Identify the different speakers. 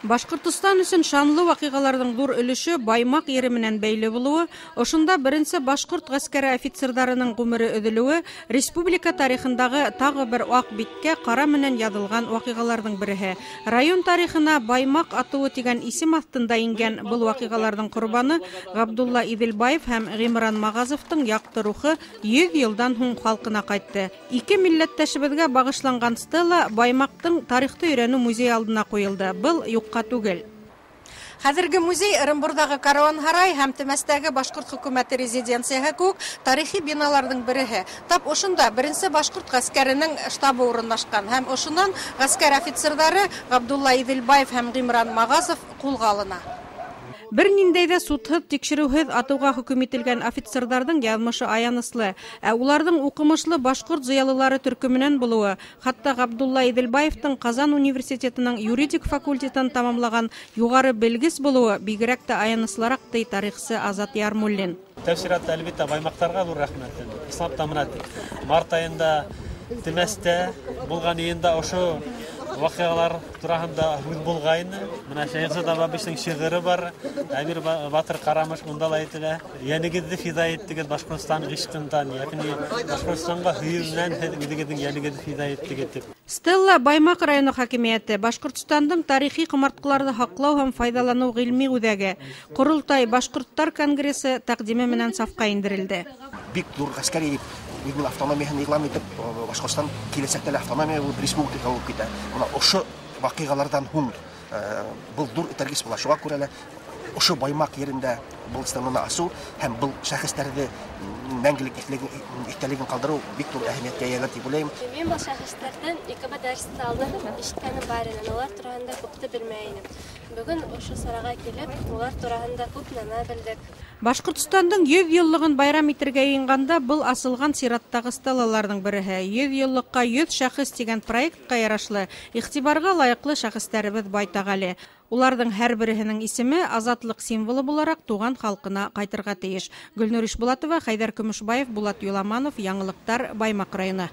Speaker 1: Башкортостан өчен шанлы вакыйгаларның зур өлеше Баймак ере менән бәйле булуы, ошында беренче башкорт гаскәре офицерларының гомере өҙөлөүе республика тарихындагы тагы бер ак биткә кара менән язылган вакыйгаларның береһе. Район тарихына Баймак атуы дигән исем астында ингән был вакыйгаларның корбаны Габдулла Иделбаев һәм Гыймран Магазовтың якты рухы 100 елдан һуң халкына кайтты. Ике милләттәшебезгә багышланган стела Баймактың тарихты өйрәнү музей алдына куелды. Был юкка түгел. Хәзерге музей Ырымбурдагы Караван-һарай һәм Төмәстәге башкорт хөкүмәте резиденцияһы күк тарихи биналарның береһе. Тап ошында беренче башкорт гаскәренең штабы урынлашкан һәм ошуннан гаскәр офицерлары Габдулла Иделбаев һәм Гыймран Магазов кулга алына. Бер ниндәй дә судһыз, тикшерүһез атуга хөкем ителгән офицерларның язмышы аяныслы, ә уларның укымышлы башкорт зыялылары төркеменән булуы, хатта Габдулла Иделбаевтың Казан университетының юридик факультетын тамамлаган югары белгес булуы бигрәк тә аяныслырак ди тарихчы Азат Ярмуллин.
Speaker 2: Тәфсиратта әлбәттә Баймактарга зур рәхмәт. Исламда менә март айында Төмәстә булган йында ошо вакыйгалар турасында һүз булгайны. Менә Шәйхзада Бабишның шигыре бар. Әмир Батыр Карамыш монда ла әйтелә. Янигезне фида иттегез Башкортстан гыйшкындан, ягъни Башкортстанга һөйүннән һәдигезне янигезне фида иттегез дип. Стелла
Speaker 1: Баймак районы хакимияте Башкортстандың тарихи кымарткыларны хаклау һәм файдалану гыйльми үҙәге Курултай Башкорттар конгрессы тәкъдиме менән сафка индерелде.
Speaker 3: Бик зур гаскәри Билгеле автономияны игълан итеп, Башкортстан киләсәктә республика булып китә. Менә ошо вакыйгалардан һуң бу зур тәргис була. Шуңа күрә ошо Баймак ерендә бу стананы асу һәм бу шәхестәрне мәңгелек ихтәлеген калдыру бик зур әһәмияткә ия дип уйлыйм.
Speaker 4: Мин бу шәхестәрдән икебә дәрестә алдым, ишеткәне бар иде, алар турында күпте белмәйем. Бүген ошо сарага килеп, алар турында күп нәмә белдек.
Speaker 1: Башкортстандың 100 еллыгын байрам итәргә йыйнганда был асылган сираттагы стелаларның береһе. 100 еллыкка 100 шәхес дигән проектка ярашлы игътибарга лаеклы шәхестәребез байтак әле. Уларның һәр береһенең исеме азатлык символы буларак туган халкына кайтырга тиеш. Гөлнур Ишбулатова, Хайдар Көмешбаев, Булат Юламанов, Яңалыктар, Баймак районы.